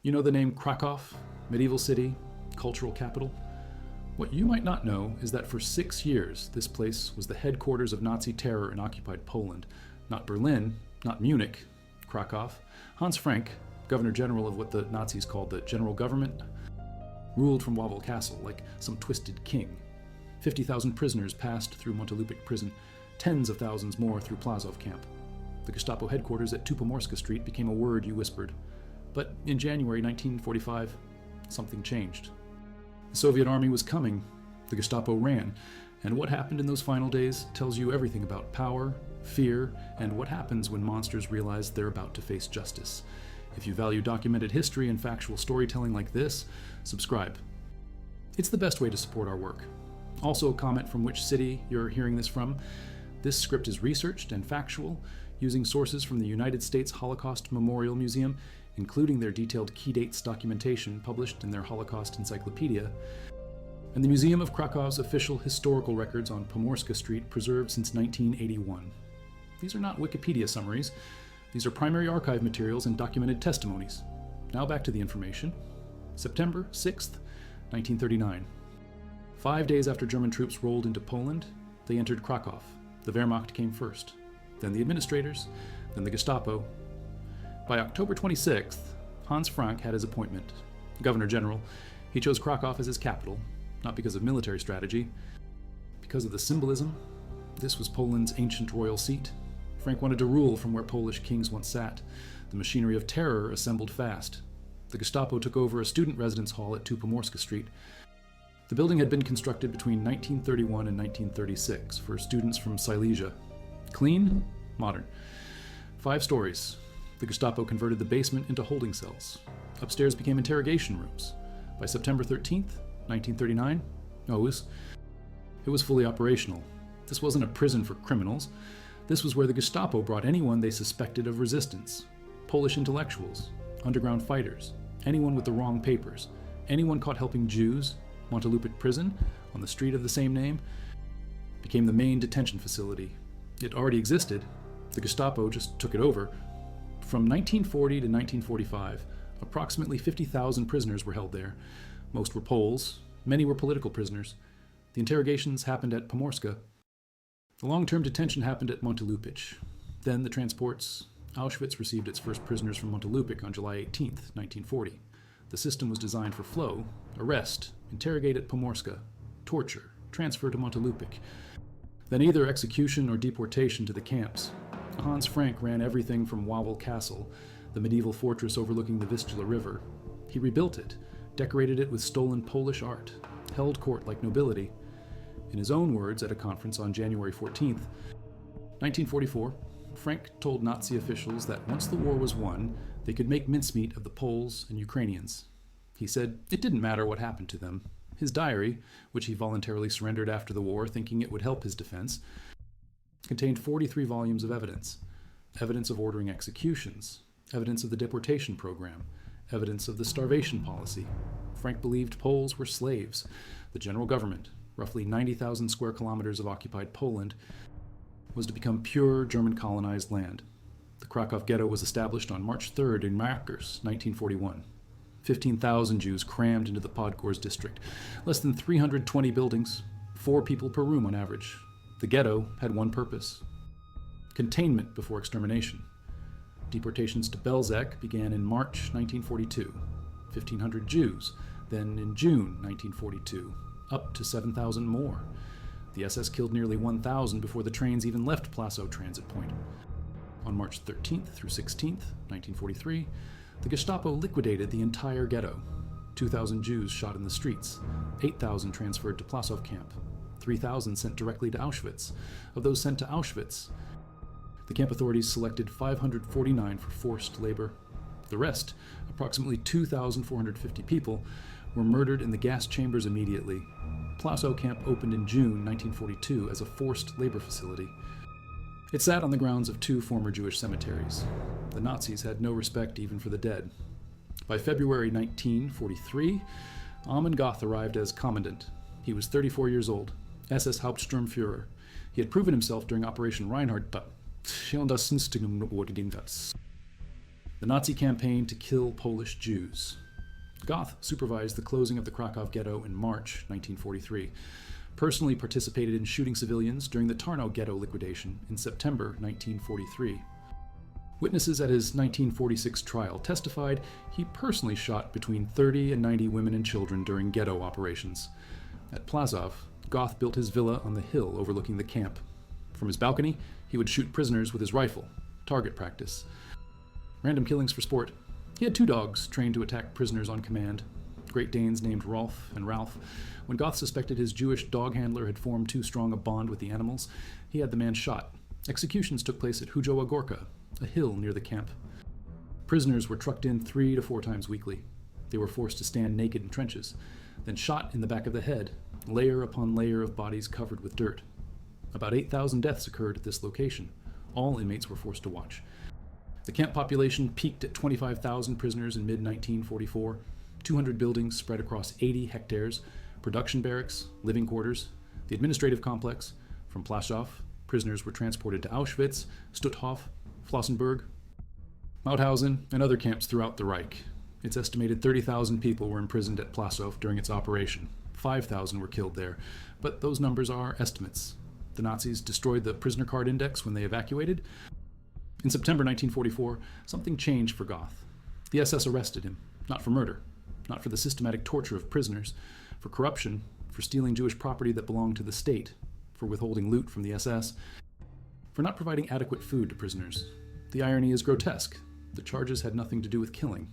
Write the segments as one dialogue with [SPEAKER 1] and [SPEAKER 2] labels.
[SPEAKER 1] You know the name Krakow, medieval city, cultural capital? What you might not know is that for 6 years, this place was the headquarters of Nazi terror in occupied Poland. Not Berlin, not Munich, Krakow. Hans Frank, governor general of what the Nazis called the general government, ruled from Wawel Castle like some twisted king. 50,000 prisoners passed through Montelupich prison, tens of thousands more through Plaszow camp. The Gestapo headquarters at Pomorska Street became a word you whispered. But in January 1945, something changed. The Soviet army was coming, the Gestapo ran, and what happened in those final days tells you everything about power, fear, and what happens when monsters realize they're about to face justice. If you value documented history and factual storytelling like this, subscribe. It's the best way to support our work. Also, comment from which city you're hearing this from. This script is researched and factual, using sources from the United States Holocaust Memorial Museum, including their detailed key dates documentation published in their Holocaust Encyclopedia, and the Museum of Krakow's official historical records on Pomorska Street, preserved since 1981. These are not Wikipedia summaries. These are primary archive materials and documented testimonies. Now back to the information. September 6th, 1939. 5 days after German troops rolled into Poland, they entered Krakow. The Wehrmacht came first, then the administrators, then the Gestapo. By October 26th, Hans Frank had his appointment. Governor General, he chose Krakow as his capital, not because of military strategy, because of the symbolism. This was Poland's ancient royal seat. Frank wanted to rule from where Polish kings once sat. The machinery of terror assembled fast. The Gestapo took over a student residence hall at Pomorska Street. The building had been constructed between 1931 and 1936 for students from Silesia. Clean, modern. 5 stories. The Gestapo converted the basement into holding cells. Upstairs became interrogation rooms. By September 13th, 1939, it was fully operational. This wasn't a prison for criminals. This was where the Gestapo brought anyone they suspected of resistance. Polish intellectuals, underground fighters, anyone with the wrong papers, anyone caught helping Jews. Montelupich prison, on the street of the same name, became the main detention facility. It already existed. The Gestapo just took it over. From 1940 to 1945, approximately 50,000 prisoners were held there. Most were Poles. Many were political prisoners. The interrogations happened at Pomorska. The long-term detention happened at Montelupich. Then the transports. Auschwitz received its first prisoners from Montelupich on July 18, 1940. The system was designed for flow: arrest, interrogate at Pomorska, torture, transfer to Montelupich, then either execution or deportation to the camps. Hans Frank ran everything from Wawel Castle, the medieval fortress overlooking the Vistula River. He rebuilt it, decorated it with stolen Polish art, held court like nobility. In his own words at a conference on January 14, 1944, Frank told Nazi officials that once the war was won, they could make mincemeat of the Poles and Ukrainians. He said it didn't matter what happened to them. His diary, which he voluntarily surrendered after the war thinking it would help his defense, contained 43 volumes of evidence. Evidence of ordering executions, evidence of the deportation program, evidence of the starvation policy. Frank believed Poles were slaves. The general government, roughly 90,000 square kilometers of occupied Poland, was to become pure German colonized land. The Krakow ghetto was established on March 3rd in Markers, 1941. 15,000 Jews crammed into the Podgorz district. Less than 320 buildings, 4 people per room on average. The ghetto had one purpose: containment before extermination. Deportations to Belzec began in March 1942. 1,500 Jews. Then in June 1942, up to 7,000 more. The SS killed nearly 1,000 before the trains even left Plaszow transit point. On March 13th through 16th, 1943, the Gestapo liquidated the entire ghetto. 2,000 Jews shot in the streets, 8,000 transferred to Plaszow camp, 3,000 sent directly to Auschwitz. Of those sent to Auschwitz, the camp authorities selected 549 for forced labor. The rest, approximately 2,450 people, were murdered in the gas chambers immediately. Plaszow camp opened in June 1942 as a forced labor facility. It sat on the grounds of 2 former Jewish cemeteries. The Nazis had no respect even for the dead. By February 1943, Amon Goth arrived as commandant. He was 34 years old, SS Hauptsturmführer. He had proven himself during Operation Reinhardt. The Nazi campaign to kill Polish Jews. Goth supervised the closing of the Krakow ghetto in March 1943, personally participated in shooting civilians during the Tarnow ghetto liquidation in September 1943. Witnesses at his 1946 trial testified he personally shot between 30 and 90 women and children during ghetto operations. At Plaszow, Goth built his villa on the hill overlooking the camp. From his balcony, he would shoot prisoners with his rifle, target practice. Random killings for sport. He had 2 dogs trained to attack prisoners on command, Great Danes named Rolf and Ralph. When Goth suspected his Jewish dog handler had formed too strong a bond with the animals, he had the man shot. Executions took place at Hujowa Gorka, a hill near the camp. Prisoners were trucked in 3 to 4 times weekly. They were forced to stand naked in trenches, then shot in the back of the head, layer upon layer of bodies covered with dirt. About 8,000 deaths occurred at this location. All inmates were forced to watch. The camp population peaked at 25,000 prisoners in mid-1944, 200 buildings spread across 80 hectares, production barracks, living quarters, the administrative complex. From Plaszow, prisoners were transported to Auschwitz, Stutthof, Flossenburg, Mauthausen, and other camps throughout the Reich. It's estimated 30,000 people were imprisoned at Plaszow during its operation. 5,000 were killed there, but those numbers are estimates. The Nazis destroyed the prisoner card index when they evacuated. In September 1944, something changed for Goth. The SS arrested him, not for murder, not for the systematic torture of prisoners, for corruption, for stealing Jewish property that belonged to the state, for withholding loot from the SS, for not providing adequate food to prisoners. The irony is grotesque. The charges had nothing to do with killing.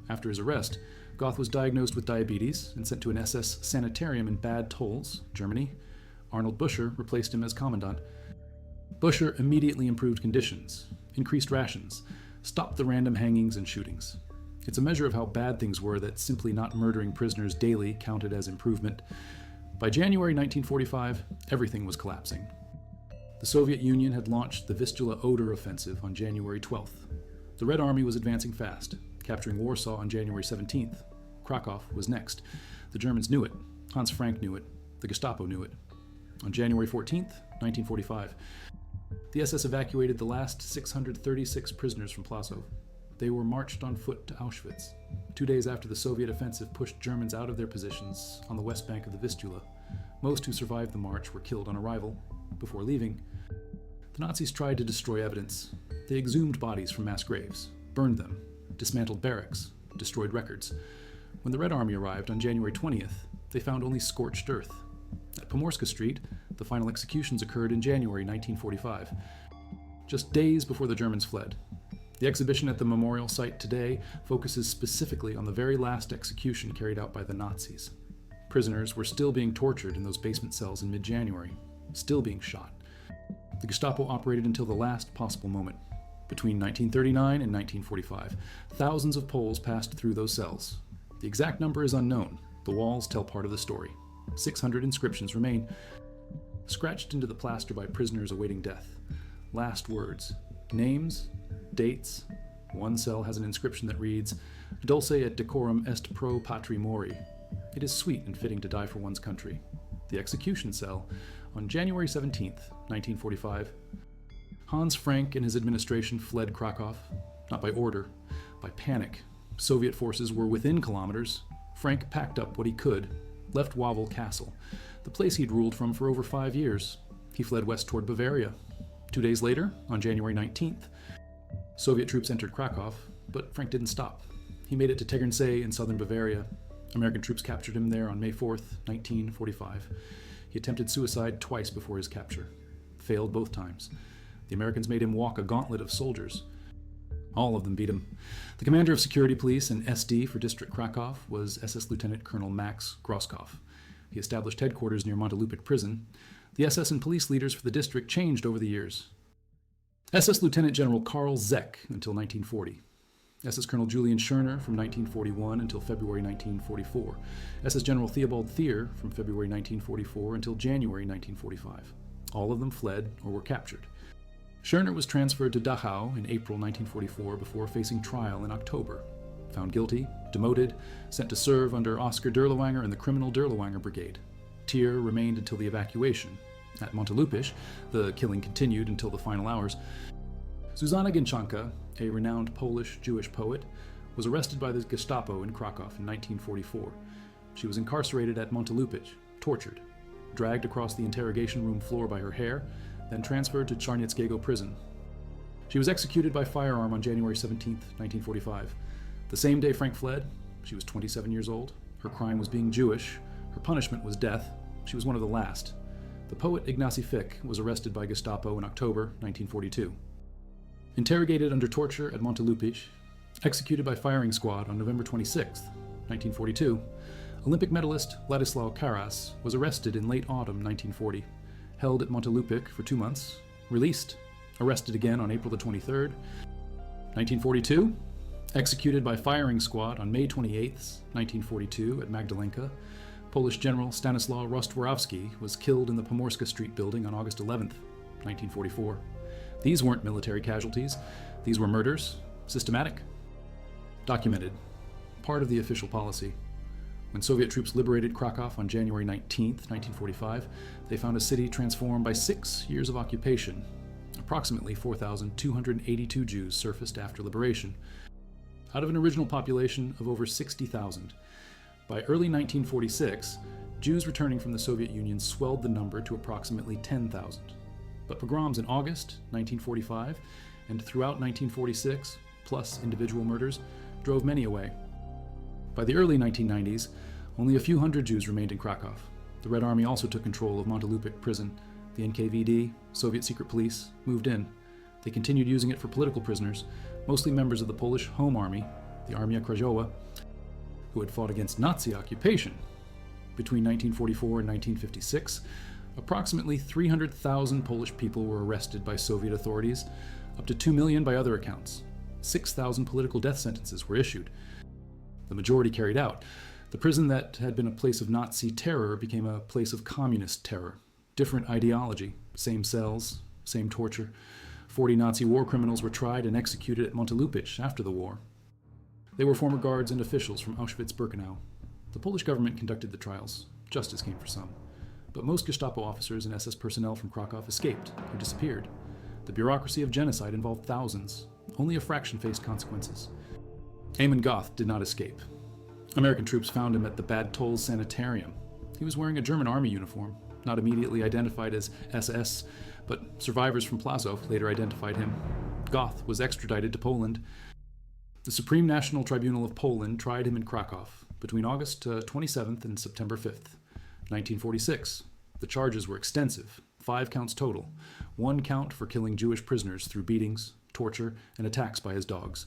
[SPEAKER 1] After his arrest, Goth was diagnosed with diabetes and sent to an SS sanitarium in Bad Tolz, Germany. Arnold Buscher replaced him as commandant. Buscher immediately improved conditions, increased rations, stopped the random hangings and shootings. It's a measure of how bad things were that simply not murdering prisoners daily counted as improvement. By January 1945, everything was collapsing. The Soviet Union had launched the Vistula-Oder offensive on January 12th. The Red Army was advancing fast, capturing Warsaw on January 17th. Krakow was next. The Germans knew it. Hans Frank knew it. The Gestapo knew it. On January 14th, 1945, the SS evacuated the last 636 prisoners from Plaszow. They were marched on foot to Auschwitz. 2 days after the Soviet offensive pushed Germans out of their positions on the west bank of the Vistula, most who survived the march were killed on arrival. Before leaving, the Nazis tried to destroy evidence. They exhumed bodies from mass graves, burned them, dismantled barracks, destroyed records. When the Red Army arrived on January 20th, they found only scorched earth. At Pomorska Street, the final executions occurred in January 1945, just days before the Germans fled. The exhibition at the memorial site today focuses specifically on the very last execution carried out by the Nazis. Prisoners were still being tortured in those basement cells in mid-January, still being shot. The Gestapo operated until the last possible moment. Between 1939 and 1945, thousands of Poles passed through those cells. The exact number is unknown. The walls tell part of the story. 600 inscriptions remain, scratched into the plaster by prisoners awaiting death. Last words, names, dates. One cell has an inscription that reads, Dulce et decorum est pro patri mori. It is sweet and fitting to die for one's country. The execution cell, on January 17th, 1945, Hans Frank and his administration fled Krakow, not by order, by panic. Soviet forces were within kilometers. Frank packed up what he could, left Wawel Castle, the place he'd ruled from for over 5 years. He fled west toward Bavaria. 2 days later, on January 19th, Soviet troops entered Krakow, but Frank didn't stop. He made it to Tegernsee in southern Bavaria. American troops captured him there on May 4th, 1945. He attempted suicide twice before his capture. Failed both times. The Americans made him walk a gauntlet of soldiers. All of them beat him. The commander of security police and SD for District Krakow was SS Lieutenant Colonel Max Groskopf. He established headquarters near Montelupit prison. The SS and police leaders for the district changed over the years. SS Lieutenant General Karl Zeck until 1940. SS Colonel Julian Schörner from 1941 until February 1944. SS General Theobald Thier from February 1944 until January 1945. All of them fled or were captured. Schörner was transferred to Dachau in April 1944 before facing trial in October. Found guilty, demoted, sent to serve under Oskar Derlewanger and the criminal Derlewanger Brigade. Thier remained until the evacuation. At Montelupich, the killing continued until the final hours. Zuzanna Ginchanka, a renowned Polish-Jewish poet, was arrested by the Gestapo in Krakow in 1944. She was incarcerated at Montelupich, tortured, dragged across the interrogation room floor by her hair, then transferred to Czarnieckiego prison. She was executed by firearm on January 17, 1945. The same day Frank fled, she was 27 years old. Her crime was being Jewish. Her punishment was death. She was one of the last. The poet Ignacy Fick was arrested by Gestapo in October 1942. Interrogated under torture at Montelupich, executed by firing squad on November 26, 1942, Olympic medalist Ladislau Karas was arrested in late autumn 1940, held at Montelupich for 2 months, released, arrested again on April the 23rd, 1942, executed by firing squad on May 28, 1942 at Magdalenka. Polish General Stanislaw Rostworowski was killed in the Pomorska Street building on August 11, 1944. These weren't military casualties. These were murders, systematic, documented, part of the official policy. When Soviet troops liberated Krakow on January 19, 1945, they found a city transformed by 6 years of occupation. Approximately 4,282 Jews surfaced after liberation, out of an original population of over 60,000. By early 1946, Jews returning from the Soviet Union swelled the number to approximately 10,000. But pogroms in August 1945 and throughout 1946, plus individual murders, drove many away. By the early 1990s, only a few hundred Jews remained in Krakow. The Red Army also took control of Montelupich prison. The NKVD, Soviet secret police, moved in. They continued using it for political prisoners, mostly members of the Polish Home Army, the Armia Krajowa, who had fought against Nazi occupation. Between 1944 and 1956, approximately 300,000 Polish people were arrested by Soviet authorities, up to 2 million by other accounts. 6,000 political death sentences were issued, the majority carried out. The prison that had been a place of Nazi terror became a place of communist terror. Different ideology, same cells, same torture. 40 Nazi war criminals were tried and executed at Montelupich after the war. They were former guards and officials from Auschwitz-Birkenau. The Polish government conducted the trials. Justice came for some. But most Gestapo officers and SS personnel from Krakow escaped or disappeared. The bureaucracy of genocide involved thousands. Only a fraction faced consequences. Eamon Goth did not escape. American troops found him at the Bad Tolls Sanitarium. He was wearing a German army uniform, not immediately identified as SS, but survivors from Plaszow later identified him. Goth was extradited to Poland. The Supreme National Tribunal of Poland tried him in Krakow between August 27th and September 5th, 1946. The charges were extensive, 5 counts total. 1 count for killing Jewish prisoners through beatings, torture, and attacks by his dogs.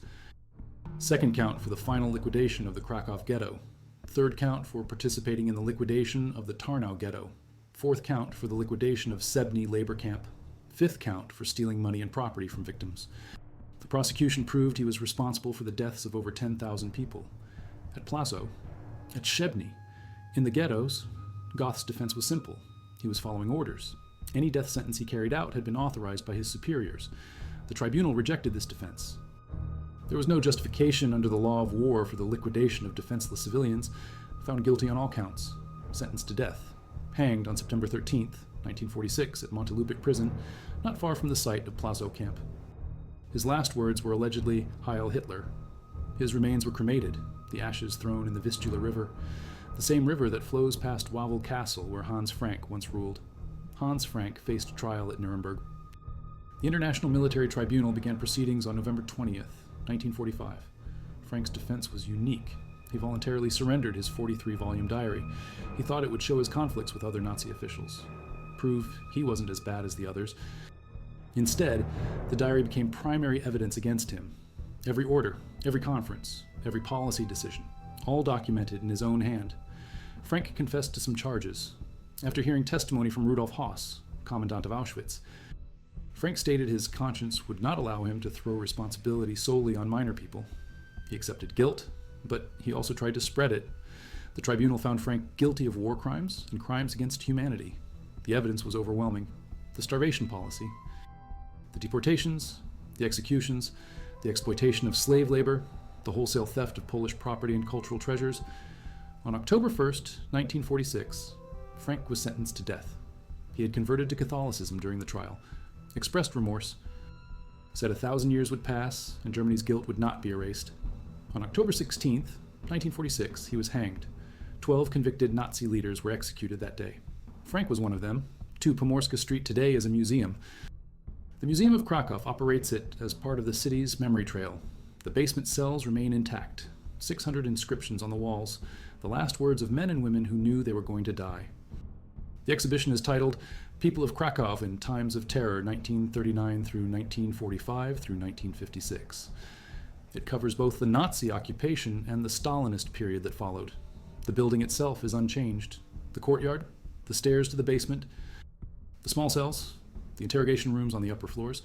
[SPEAKER 1] 2nd count for the final liquidation of the Krakow ghetto. 3rd count for participating in the liquidation of the Tarnow ghetto. 4th count for the liquidation of Sebny labor camp. 5th count for stealing money and property from victims. The prosecution proved he was responsible for the deaths of over 10,000 people. At Plaszow, at Sebny, in the ghettos, Goth's defense was simple. He was following orders. Any death sentence he carried out had been authorized by his superiors. The tribunal rejected this defense. There was no justification under the law of war for the liquidation of defenseless civilians. Found guilty on all counts, sentenced to death. Hanged on September 13th, 1946 at Montelupich prison, not far from the site of Plaszow camp. His last words were allegedly Heil Hitler. His remains were cremated, the ashes thrown in the Vistula River, the same river that flows past Wawel Castle where Hans Frank once ruled. Hans Frank faced trial at Nuremberg. The International Military Tribunal began proceedings on November 20th, 1945. Frank's defense was unique. He voluntarily surrendered his 43-volume diary. He thought it would show his conflicts with other Nazi officials, prove he wasn't as bad as the others. Instead, the diary became primary evidence against him. Every order, every conference, every policy decision, all documented in his own hand. Frank confessed to some charges. After hearing testimony from Rudolf Höss, commandant of Auschwitz, Frank stated his conscience would not allow him to throw responsibility solely on minor people. He accepted guilt, but he also tried to spread it. The tribunal found Frank guilty of war crimes and crimes against humanity. The evidence was overwhelming. The starvation policy, the deportations, the executions, the exploitation of slave labor, the wholesale theft of Polish property and cultural treasures. On October 1st, 1946, Frank was sentenced to death. He had converted to Catholicism during the trial, expressed remorse. said 1,000 years would pass and Germany's guilt would not be erased. On October 16th, 1946, he was hanged. 12 convicted Nazi leaders were executed that day. Frank was one of them. 2 Pomorska Street today is a museum. The Museum of Krakow operates it as part of the city's memory trail. The basement cells remain intact. 600 inscriptions on the walls, the last words of men and women who knew they were going to die. The exhibition is titled People of Krakow in Times of Terror, 1939 through 1945 through 1956. It covers both the Nazi occupation and the Stalinist period that followed. The building itself is unchanged. The courtyard, the stairs to the basement, the small cells, the interrogation rooms on the upper floors.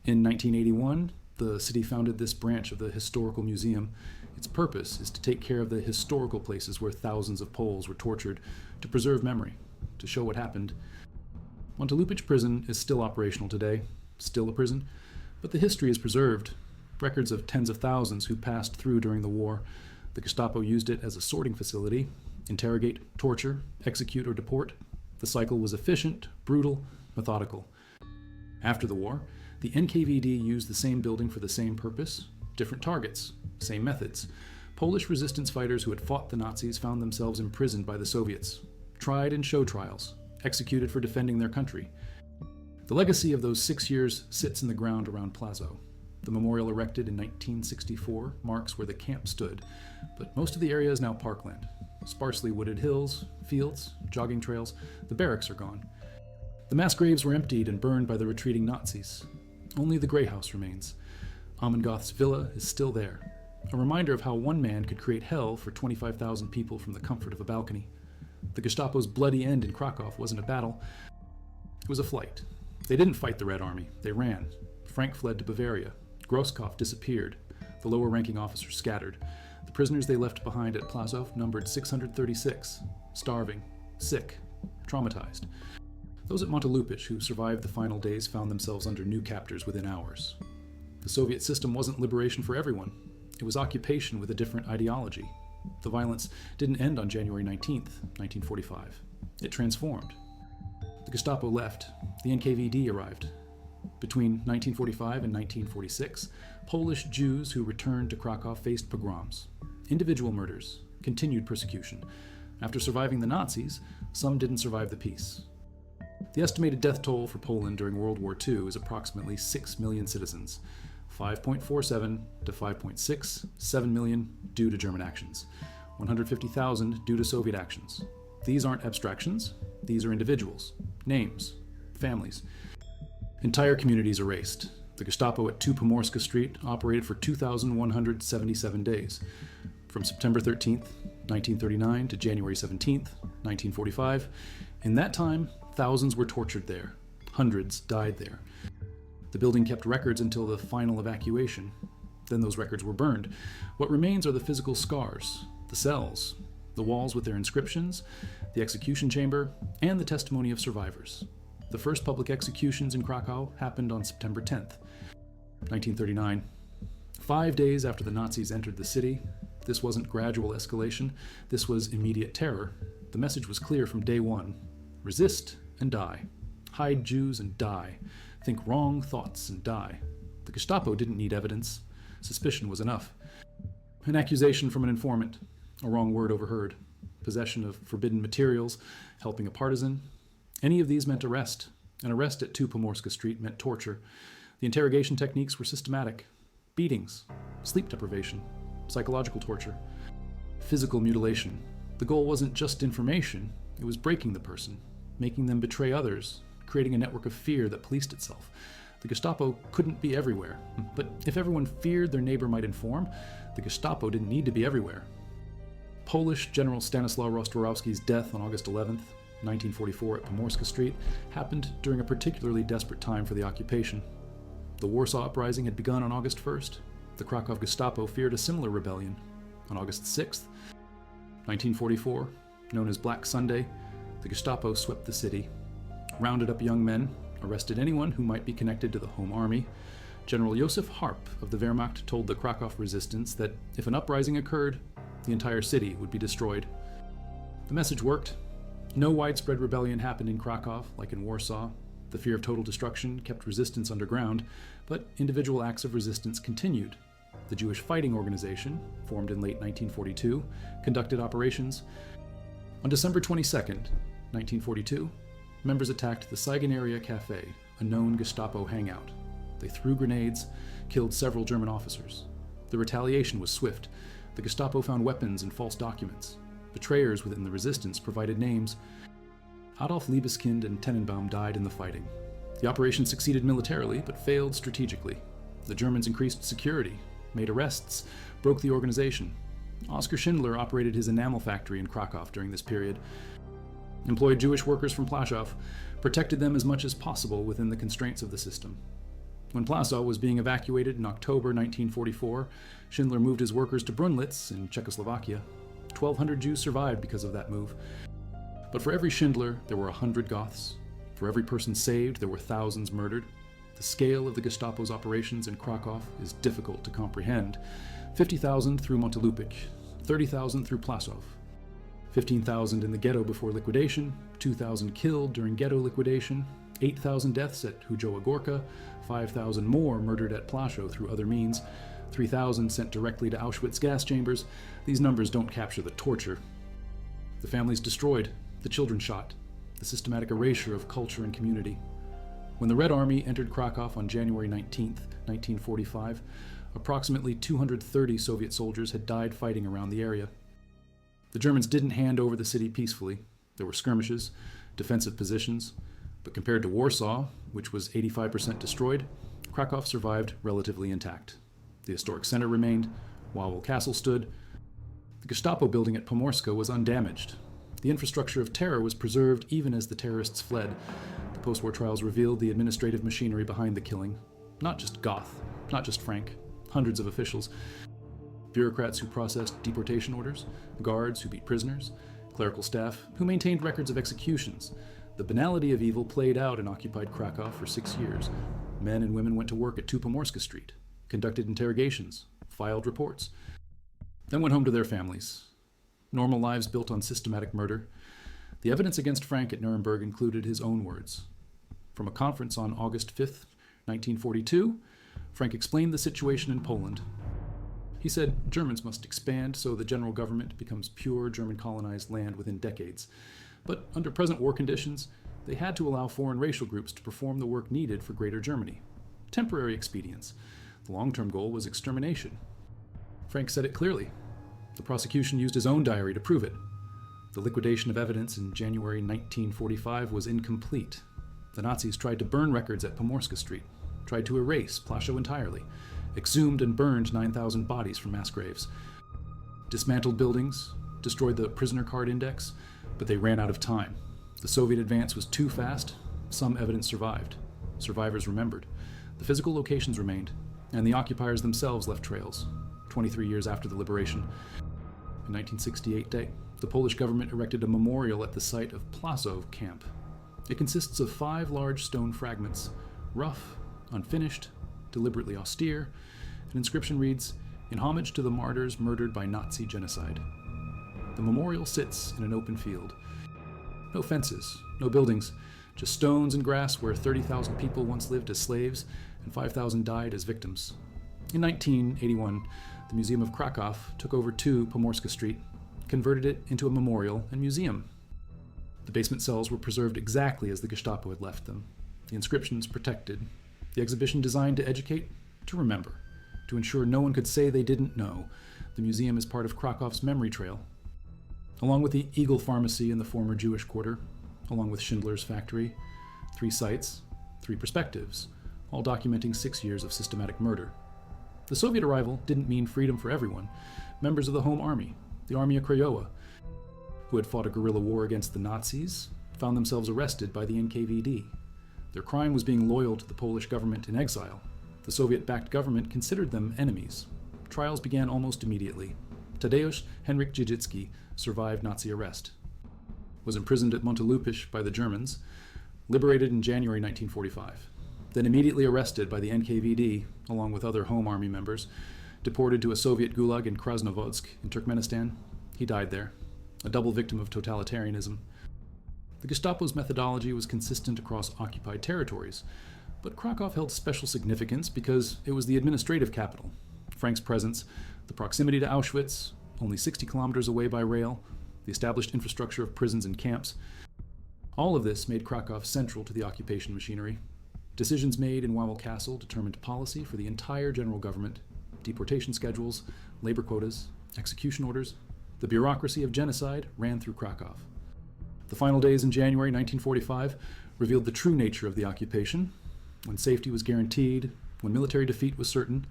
[SPEAKER 1] In 1981, the city founded this branch of the Historical Museum. Its purpose is to take care of the historical places where thousands of Poles were tortured, to preserve memory, to show what happened. Montelupich Prison is still operational today, still a prison, but the history is preserved. Records of tens of thousands who passed through during the war. The Gestapo used it as a sorting facility, interrogate, torture, execute, or deport. The cycle was efficient, brutal, methodical. After the war, the NKVD used the same building for the same purpose, different targets, same methods. Polish resistance fighters who had fought the Nazis found themselves imprisoned by the Soviets, tried in show trials, executed for defending their country. The legacy of those 6 years sits in the ground around Plaszow. The memorial erected in 1964 marks where the camp stood, but most of the area is now parkland. Sparsely wooded hills, fields, jogging trails, the barracks are gone. The mass graves were emptied and burned by the retreating Nazis. Only the Grey House remains. Ammengoth's villa is still there, a reminder of how one man could create hell for 25,000 people from the comfort of a balcony. The Gestapo's bloody end in Krakow wasn't a battle, it was a flight. They didn't fight the Red Army, they ran. Frank fled to Bavaria. Grosskopf disappeared. The lower-ranking officers scattered. The prisoners they left behind at Plaszow numbered 636, starving, sick, traumatized. Those at Montelupich who survived the final days found themselves under new captors within hours. The Soviet system wasn't liberation for everyone. It was occupation with a different ideology. The violence didn't end on January 19th, 1945. It transformed. The Gestapo left. The NKVD arrived. Between 1945 and 1946, Polish Jews who returned to Krakow faced pogroms, individual murders, continued persecution. After surviving the Nazis, some didn't survive the peace. The estimated death toll for Poland during World War II is approximately 6 million citizens, 5.47 to 5.67 million due to German actions, 150,000 due to Soviet actions. These aren't abstractions, these are individuals, names, families. Entire communities erased. The Gestapo at 2 Pomorska Street operated for 2,177 days, from September 13th, 1939 to January 17th, 1945. In that time, thousands were tortured there. Hundreds died there. The building kept records until the final evacuation. Then those records were burned. What remains are the physical scars, the cells, the walls with their inscriptions, the execution chamber, and the testimony of survivors. The first public executions in Krakow happened on September 10th, 1939. 5 days after the Nazis entered the city, this wasn't gradual escalation, this was immediate terror. The message was clear from day one. Resist and die. Hide Jews and die. Think wrong thoughts and die. The Gestapo didn't need evidence. Suspicion was enough. An accusation from an informant, a wrong word overheard, possession of forbidden materials, helping a partisan. Any of these meant arrest. An arrest at 2 Pomorska Street meant torture. The interrogation techniques were systematic. Beatings, sleep deprivation, psychological torture, physical mutilation. The goal wasn't just information, it was breaking the person, making them betray others, creating a network of fear that policed itself. The Gestapo couldn't be everywhere, but if everyone feared their neighbor might inform, the Gestapo didn't need to be everywhere. Polish General Stanislaw Rostworowski's death on August 11th, 1944 at Pomorska Street happened during a particularly desperate time for the occupation. The Warsaw Uprising had begun on August 1st. The Krakow Gestapo feared a similar rebellion. On August 6th, 1944, known as Black Sunday, the Gestapo swept the city, rounded up young men, arrested anyone who might be connected to the Home Army. General Josef Harp of the Wehrmacht told the Krakow resistance that if an uprising occurred, the entire city would be destroyed. The message worked. No widespread rebellion happened in Krakow like in Warsaw. The fear of total destruction kept resistance underground, but individual acts of resistance continued. The Jewish Fighting Organization, formed in late 1942, conducted operations. On December 22, 1942, members attacked the Seigenaria Cafe, a known Gestapo hangout. They threw grenades, killed several German officers. The retaliation was swift. The Gestapo found weapons and false documents. Betrayers within the resistance provided names. Adolf Liebeskind and Tenenbaum died in the fighting. The operation succeeded militarily, but failed strategically. The Germans increased security, made arrests, broke the organization. Oskar Schindler operated his enamel factory in Krakow during this period, employed Jewish workers from Plaszow, protected them as much as possible within the constraints of the system. When Plaszow was being evacuated in October 1944, Schindler moved his workers to Brunlitz in Czechoslovakia. 1,200 Jews survived because of that move. But for every Schindler, there were 100 Goths. For every person saved, there were thousands murdered. The scale of the Gestapo's operations in Krakow is difficult to comprehend. 50,000 through Montelupich, 30,000 through Plaszow, 15,000 in the ghetto before liquidation, 2,000 killed during ghetto liquidation, 8,000 deaths at Hujowa Gorka, 5,000 more murdered at Plaszow through other means, 3,000 sent directly to Auschwitz gas chambers. These numbers don't capture the torture. The families destroyed, the children shot, the systematic erasure of culture and community. When the Red Army entered Krakow on January 19, 1945, approximately 230 Soviet soldiers had died fighting around the area. The Germans didn't hand over the city peacefully. There were skirmishes, defensive positions, but compared to Warsaw, which was 85% destroyed, Krakow survived relatively intact. The historic center remained, Wawel Castle stood. The Gestapo building at Pomorska was undamaged. The infrastructure of terror was preserved even as the terrorists fled. The post-war trials revealed the administrative machinery behind the killing. Not just Goth, not just Frank, hundreds of officials. Bureaucrats who processed deportation orders, guards who beat prisoners, clerical staff who maintained records of executions. The banality of evil played out in occupied Krakow for 6 years. Men and women went to work at 2 Pomorska Street, conducted interrogations, filed reports, then went home to their families. Normal lives built on systematic murder. The evidence against Frank at Nuremberg included his own words. From a conference on August 5, 1942, Frank explained the situation in Poland. He said Germans must expand so the general government becomes pure German colonized land within decades. But under present war conditions, they had to allow foreign racial groups to perform the work needed for Greater Germany. Temporary expedients. The long-term goal was extermination. Frank said it clearly. The prosecution used his own diary to prove it. The liquidation of evidence in January 1945 was incomplete. The Nazis tried to burn records at Pomorska Street, tried to erase Plaszow entirely, exhumed and burned 9,000 bodies from mass graves, dismantled buildings, destroyed the prisoner card index, but they ran out of time. The Soviet advance was too fast. Some evidence survived. Survivors remembered. The physical locations remained, and the occupiers themselves left trails. 23 years after the liberation, in 1968, the Polish government erected a memorial at the site of Plaszow camp. It consists of 5 large stone fragments, rough, unfinished, deliberately austere. An inscription reads, "In homage to the martyrs murdered by Nazi genocide." The memorial sits in an open field. No fences, no buildings, just stones and grass where 30,000 people once lived as slaves and 5,000 died as victims. In 1981, the Museum of Krakow took over 2 Pomorska Street, converted it into a memorial and museum. The basement cells were preserved exactly as the Gestapo had left them. The inscriptions protected. The exhibition designed to educate, to remember, to ensure no one could say they didn't know. The museum is part of Krakow's memory trail, along with the Eagle Pharmacy in the former Jewish quarter, along with Schindler's factory. 3 sites, 3 perspectives, all documenting 6 years of systematic murder. The Soviet arrival didn't mean freedom for everyone. Members of the Home Army, the Armia Krajowa, who had fought a guerrilla war against the Nazis, found themselves arrested by the NKVD. Their crime was being loyal to the Polish government in exile. The Soviet-backed government considered them enemies. Trials began almost immediately. Tadeusz Henryk Dziedzicki survived Nazi arrest, was imprisoned at Montelupich by the Germans, liberated in January 1945, then immediately arrested by the NKVD along with other Home Army members, deported to a Soviet gulag in Krasnovodsk in Turkmenistan. He died there, a double victim of totalitarianism. The The Gestapo's methodology was consistent across occupied territories, but Krakow held special significance because it was the administrative capital. Frank's presence, the proximity to Auschwitz, only 60 kilometers away by rail, the established infrastructure of prisons and camps, all of this made Krakow central to the occupation machinery. Decisions made in Wawel Castle determined policy for the entire general government, deportation schedules, labor quotas, execution orders. The bureaucracy of genocide ran through Krakow. The final days in January 1945 revealed the true nature of the occupation. When safety was guaranteed, when military defeat was certain,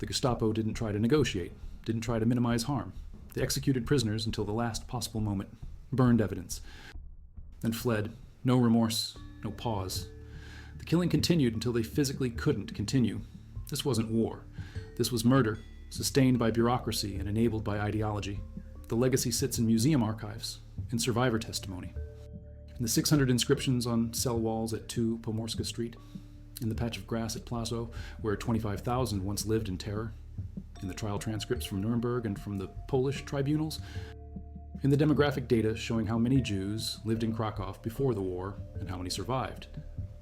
[SPEAKER 1] the Gestapo didn't try to negotiate, didn't try to minimize harm. They executed prisoners until the last possible moment, burned evidence, then fled. No remorse, no pause. The killing continued until they physically couldn't continue. This wasn't war. This was murder, sustained by bureaucracy and enabled by ideology. The legacy sits in museum archives, in survivor testimony, in the 600 inscriptions on cell walls at 2 Pomorska Street, in the patch of grass at Plaszow, where 25,000 once lived in terror, in the trial transcripts from Nuremberg and from the Polish tribunals, in the demographic data showing how many Jews lived in Krakow before the war and how many survived.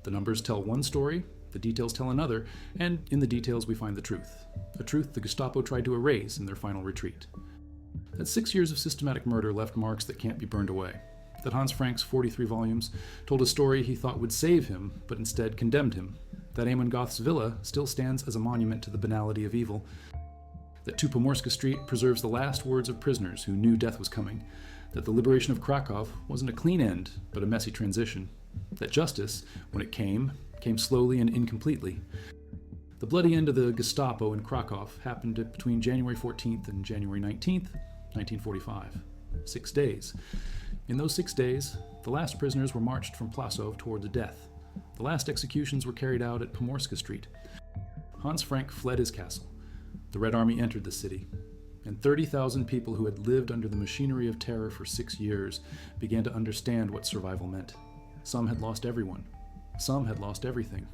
[SPEAKER 1] The numbers tell one story, the details tell another, and in the details we find the truth. A truth the Gestapo tried to erase in their final retreat. That 6 years of systematic murder left marks that can't be burned away. That Hans Frank's 43 volumes told a story he thought would save him, but instead condemned him. That Amon Goth's villa still stands as a monument to the banality of evil. That 2 Pomorska Street preserves the last words of prisoners who knew death was coming. That the liberation of Krakow wasn't a clean end, but a messy transition. That justice, when it came slowly and incompletely. The bloody end of the Gestapo in Krakow happened between January 14th and January 19th, 1945. 6 days. In those 6 days, the last prisoners were marched from Plaszow toward death. The last executions were carried out at Pomorska Street. Hans Frank fled his castle. The Red Army entered the city, and 30,000 people who had lived under the machinery of terror for 6 years began to understand what survival meant. Some had lost everyone. Some had lost everything.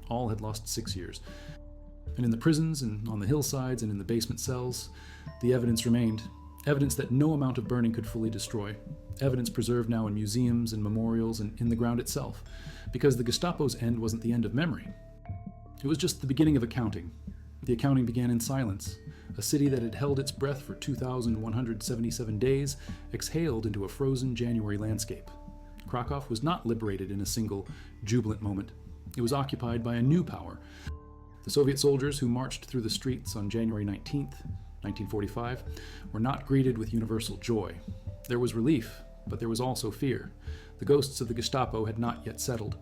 [SPEAKER 1] All had lost 6 years. And in the prisons and on the hillsides and in the basement cells, the evidence remained. Evidence that no amount of burning could fully destroy. Evidence preserved now in museums and memorials and in the ground itself. Because the Gestapo's end wasn't the end of memory. It was just the beginning of accounting. The accounting began in silence. A city that had held its breath for 2,177 days exhaled into a frozen January landscape. Krakow was not liberated in a single, jubilant moment. It was occupied by a new power. The Soviet soldiers who marched through the streets on January 19th, 1945, were not greeted with universal joy. There was relief, but there was also fear. The ghosts of the Gestapo had not yet settled.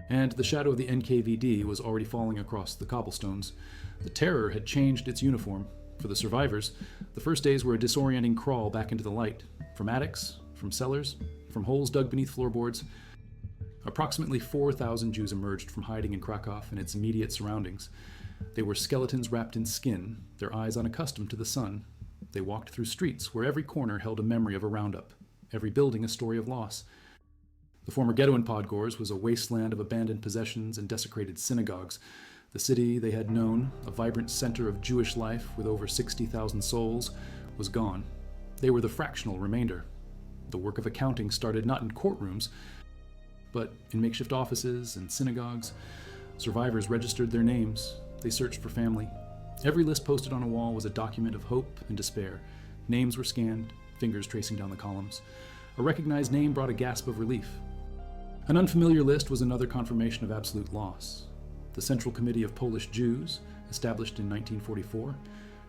[SPEAKER 1] And the shadow of the NKVD was already falling across the cobblestones. The terror had changed its uniform. For the survivors, the first days were a disorienting crawl back into the light, from attics, from cellars, from holes dug beneath floorboards. Approximately 4,000 Jews emerged from hiding in Krakow and its immediate surroundings. They were skeletons wrapped in skin, their eyes unaccustomed to the sun. They walked through streets where every corner held a memory of a roundup, every building a story of loss. The former ghetto in Podgorz was a wasteland of abandoned possessions and desecrated synagogues. The city they had known, a vibrant center of Jewish life with over 60,000 souls, was gone. They were the fractional remainder. The work of accounting started not in courtrooms, but in makeshift offices and synagogues. Survivors registered their names. They searched for family. Every list posted on a wall was a document of hope and despair. Names were scanned, fingers tracing down the columns. A recognized name brought a gasp of relief. An unfamiliar list was another confirmation of absolute loss. The Central Committee of Polish Jews, established in 1944,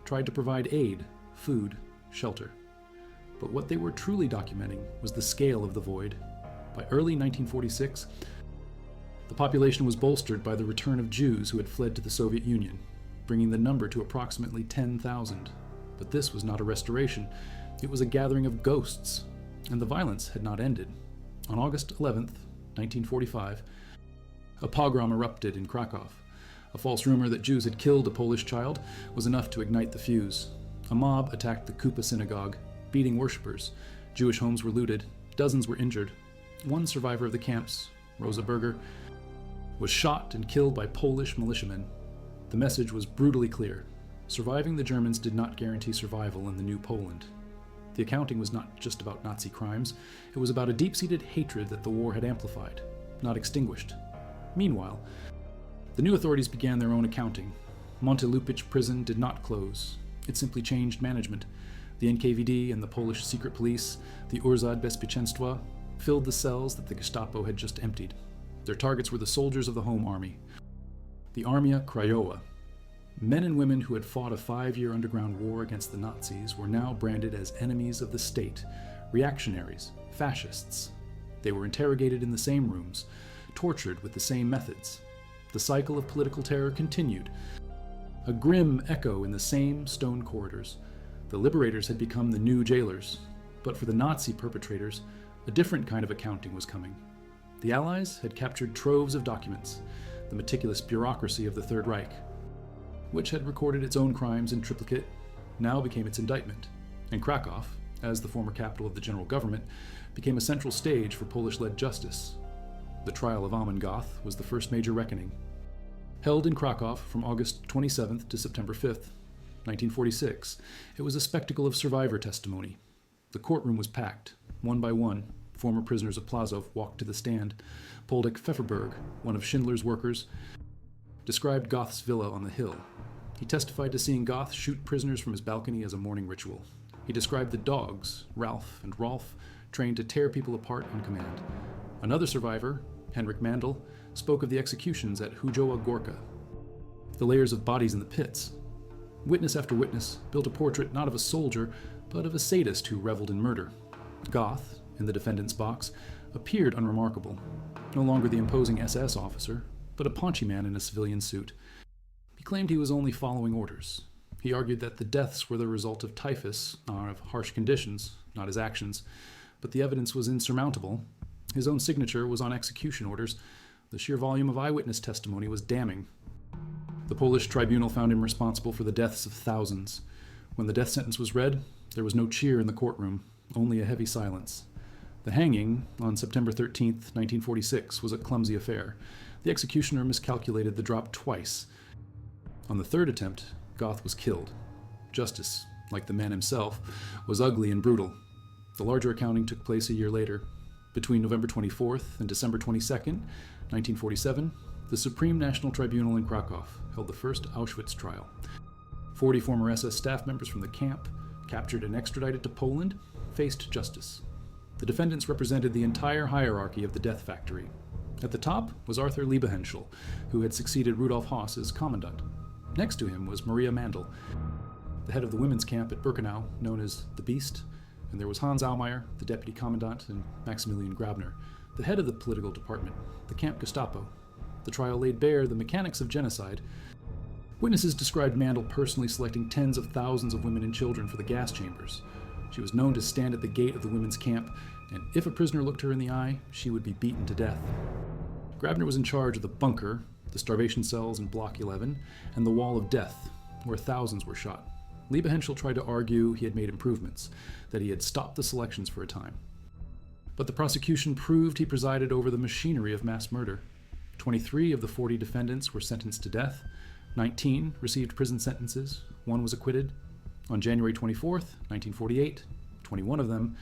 [SPEAKER 1] tried to provide aid, food, shelter. But what they were truly documenting was the scale of the void. By early 1946, the population was bolstered by the return of Jews who had fled to the Soviet Union, bringing the number to approximately 10,000. But this was not a restoration. It was a gathering of ghosts, and the violence had not ended. On August 11th, 1945, a pogrom erupted in Krakow. A false rumor that Jews had killed a Polish child was enough to ignite the fuse. A mob attacked the Kupa synagogue, beating worshippers. Jewish homes were looted. Dozens were injured. One survivor of the camps, Rosa Berger, was shot and killed by Polish militiamen. The message was brutally clear. Surviving the Germans did not guarantee survival in the new Poland. The accounting was not just about Nazi crimes, it was about a deep-seated hatred that the war had amplified, not extinguished. Meanwhile, the new authorities began their own accounting. Montelupich prison did not close. It simply changed management. The NKVD and the Polish secret police, the Urzęd Bezpieczeństwa, filled the cells that the Gestapo had just emptied. Their targets were the soldiers of the Home Army, the Armia Krajowa. Men and women who had fought a 5-year underground war against the Nazis were now branded as enemies of the state, reactionaries, fascists. They were interrogated in the same rooms, tortured with the same methods. The cycle of political terror continued, a grim echo in the same stone corridors. The liberators had become the new jailers, but for the Nazi perpetrators, a different kind of accounting was coming. The Allies had captured troves of documents, the meticulous bureaucracy of the Third Reich, which had recorded its own crimes in triplicate, now became its indictment, and Krakow, as the former capital of the general government, became a central stage for Polish-led justice. The trial of Ammon Goth was the first major reckoning. Held in Krakow from August 27th to September 5th, 1946, it was a spectacle of survivor testimony. The courtroom was packed. One by one, former prisoners of Plaszow walked to the stand. Poldek Pfefferberg, one of Schindler's workers, described Goth's villa on the hill. He testified to seeing Goth shoot prisoners from his balcony as a morning ritual. He described the dogs, Ralph and Rolf, trained to tear people apart on command. Another survivor, Henrik Mandel, spoke of the executions at Hujowa Gorka, the layers of bodies in the pits. Witness after witness built a portrait not of a soldier, but of a sadist who reveled in murder. Goth, in the defendant's box, appeared unremarkable, no longer the imposing SS officer, but a paunchy man in a civilian suit. He claimed he was only following orders. He argued that the deaths were the result of typhus, or of harsh conditions, not his actions, but the evidence was insurmountable. His own signature was on execution orders. The sheer volume of eyewitness testimony was damning. The Polish tribunal found him responsible for the deaths of thousands. When the death sentence was read, there was no cheer in the courtroom, only a heavy silence. The hanging, on September 13, 1946, was a clumsy affair. The executioner miscalculated the drop twice. On the third attempt, Goth was killed. Justice, like the man himself, was ugly and brutal. The larger accounting took place a year later. Between November 24th and December 22nd, 1947, the Supreme National Tribunal in Krakow held the first Auschwitz trial. 40 former SS staff members from the camp, captured and extradited to Poland, faced justice. The defendants represented the entire hierarchy of the death factory. At the top was Arthur Liebehenschel, who had succeeded Rudolf Höss as commandant. Next to him was Maria Mandel, the head of the women's camp at Birkenau, known as the Beast, and there was Hans Aumeier, the deputy commandant, and Maximilian Grabner, the head of the political department, the camp Gestapo. The trial laid bare the mechanics of genocide. Witnesses described Mandel personally selecting tens of thousands of women and children for the gas chambers. She was known to stand at the gate of the women's camp, and if a prisoner looked her in the eye, she would be beaten to death. Grabner was in charge of the bunker, the starvation cells in Block 11, and the Wall of Death, where thousands were shot. Liebehenschel tried to argue he had made improvements, that he had stopped the selections for a time. But the prosecution proved he presided over the machinery of mass murder. 23 of the 40 defendants were sentenced to death. 19 received prison sentences. 1 was acquitted. On January 24th, 1948, 21 of them,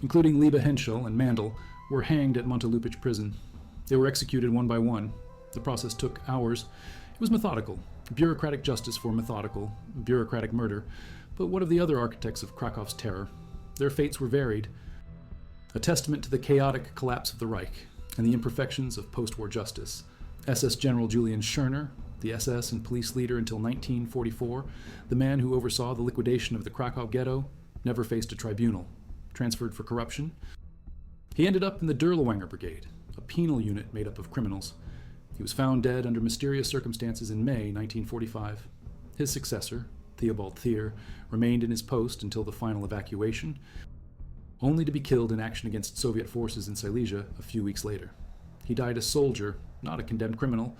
[SPEAKER 1] including Liebehenschel and Mandel, were hanged at Montelupich prison. They were executed one by one. The process took hours. It was methodical. Bureaucratic justice for methodical, bureaucratic murder. But what of the other architects of Krakow's terror? Their fates were varied. A testament to the chaotic collapse of the Reich and the imperfections of post-war justice. SS General Julian Schörner, the SS and police leader until 1944, the man who oversaw the liquidation of the Krakow ghetto, never faced a tribunal. Transferred for corruption, he ended up in the Dirlewanger Brigade, a penal unit made up of criminals. He was found dead under mysterious circumstances in May 1945. His successor, Theobald Thier, remained in his post until the final evacuation, only to be killed in action against Soviet forces in Silesia a few weeks later. He died a soldier, not a condemned criminal.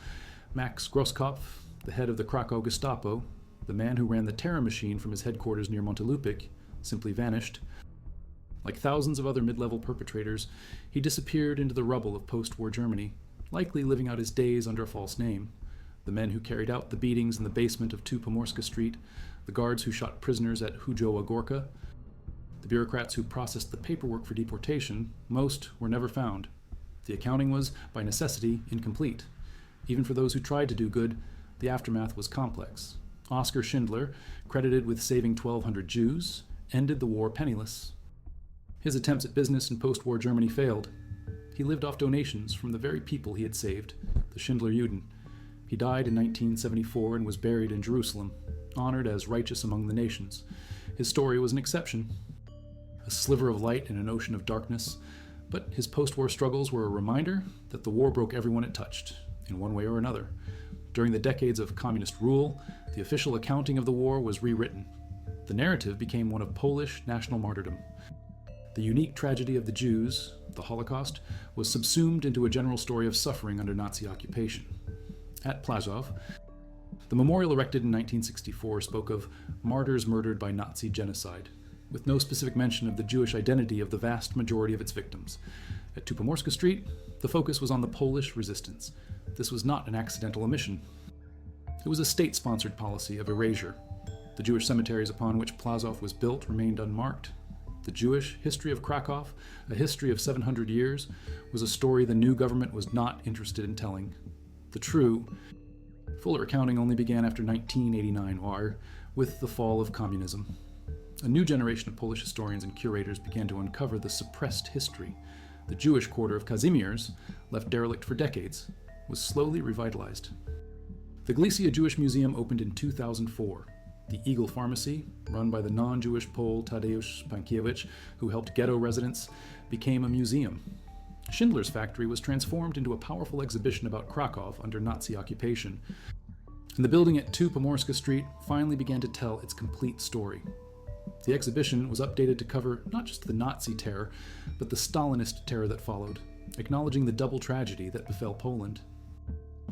[SPEAKER 1] Max Grosskopf, the head of the Krakow Gestapo, the man who ran the terror machine from his headquarters near Montelupich, simply vanished. Like thousands of other mid-level perpetrators, he disappeared into the rubble of post-war Germany, likely living out his days under a false name. The men who carried out the beatings in the basement of 2 Pomorska Street, the guards who shot prisoners at Hujowa Gorka, The bureaucrats who processed the paperwork for deportation, most were never found. The accounting was, by necessity, incomplete. Even for those who tried to do good, the aftermath was complex. Oskar Schindler, credited with saving 1,200 Jews, ended the war penniless. His attempts at business in post-war Germany failed. He lived off donations from the very people he had saved, the Schindler Juden. He died in 1974 and was buried in Jerusalem, honored as righteous among the nations. His story was an exception, a sliver of light in an ocean of darkness, but his post-war struggles were a reminder that the war broke everyone it touched, in one way or another. During the decades of communist rule, the official accounting of the war was rewritten. The narrative became one of Polish national martyrdom. The unique tragedy of the Jews, the Holocaust, was subsumed into a general story of suffering under Nazi occupation. At Plaszow, the memorial erected in 1964 spoke of martyrs murdered by Nazi genocide, with no specific mention of the Jewish identity of the vast majority of its victims. At Pomorska Street, the focus was on the Polish resistance. This was not an accidental omission. It was a state-sponsored policy of erasure. The Jewish cemeteries upon which Plaszow was built remained unmarked. The Jewish history of Krakow, a history of 700 years, was a story the new government was not interested in telling. The true, fuller accounting only began after 1989 or with the fall of communism. A new generation of Polish historians and curators began to uncover the suppressed history. The Jewish quarter of Kazimierz, left derelict for decades, was slowly revitalized. The Galicia Jewish Museum opened in 2004. The Eagle Pharmacy, run by the non-Jewish Pole Tadeusz Pankiewicz, who helped ghetto residents, became a museum. Schindler's factory was transformed into a powerful exhibition about Krakow under Nazi occupation. And the building at 2 Pomorska Street finally began to tell its complete story. The exhibition was updated to cover not just the Nazi terror, but the Stalinist terror that followed, acknowledging the double tragedy that befell Poland.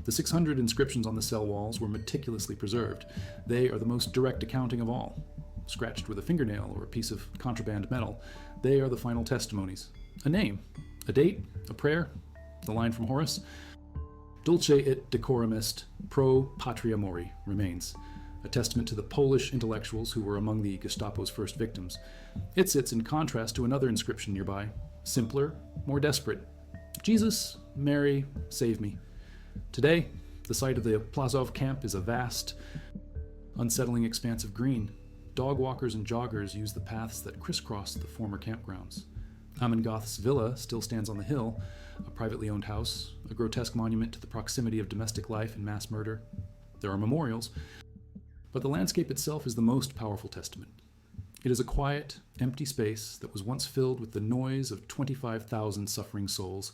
[SPEAKER 1] The 600 inscriptions on the cell walls were meticulously preserved. They are the most direct accounting of all. Scratched with a fingernail or a piece of contraband metal, they are the final testimonies. A name, a date, a prayer, the line from Horace, Dulce et decorum est, pro patria mori, remains, a testament to the Polish intellectuals who were among the Gestapo's first victims. It sits in contrast to another inscription nearby, simpler, more desperate. Jesus, Mary, save me. Today, the site of the Plaszow camp is a vast, unsettling expanse of green. Dog walkers and joggers use the paths that crisscross the former campgrounds. Amengoth's villa still stands on the hill, a privately owned house, a grotesque monument to the proximity of domestic life and mass murder. There are memorials, but the landscape itself is the most powerful testament. It is a quiet, empty space that was once filled with the noise of 25,000 suffering souls.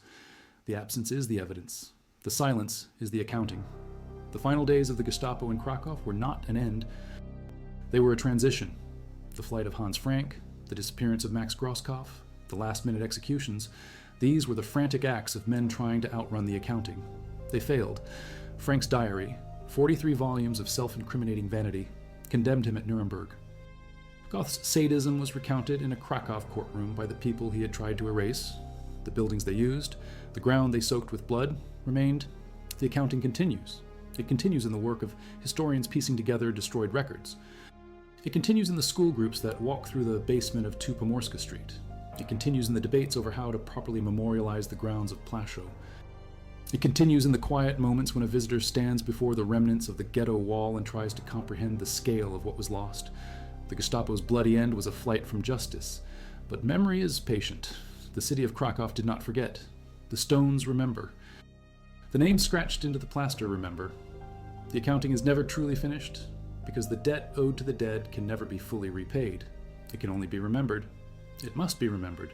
[SPEAKER 1] The absence is the evidence. The silence is the accounting. The final days of the Gestapo in Krakow were not an end. They were a transition. The flight of Hans Frank, the disappearance of Max Grosskopf, the last-minute executions, these were the frantic acts of men trying to outrun the accounting. They failed. Frank's diary, 43 volumes of self-incriminating vanity, condemned him at Nuremberg. Goth's sadism was recounted in a Krakow courtroom by the people he had tried to erase. The buildings they used, the ground they soaked with blood, remained. The accounting continues. It continues in the work of historians piecing together destroyed records. It continues in the school groups that walk through the basement of 2 Pomorska Street. It continues in the debates over how to properly memorialize the grounds of Plaszow. It continues in the quiet moments when a visitor stands before the remnants of the ghetto wall and tries to comprehend the scale of what was lost. The Gestapo's bloody end was a flight from justice. But memory is patient. The city of Krakow did not forget. The stones remember. The names scratched into the plaster remember. The accounting is never truly finished, because the debt owed to the dead can never be fully repaid. It can only be remembered. It must be remembered.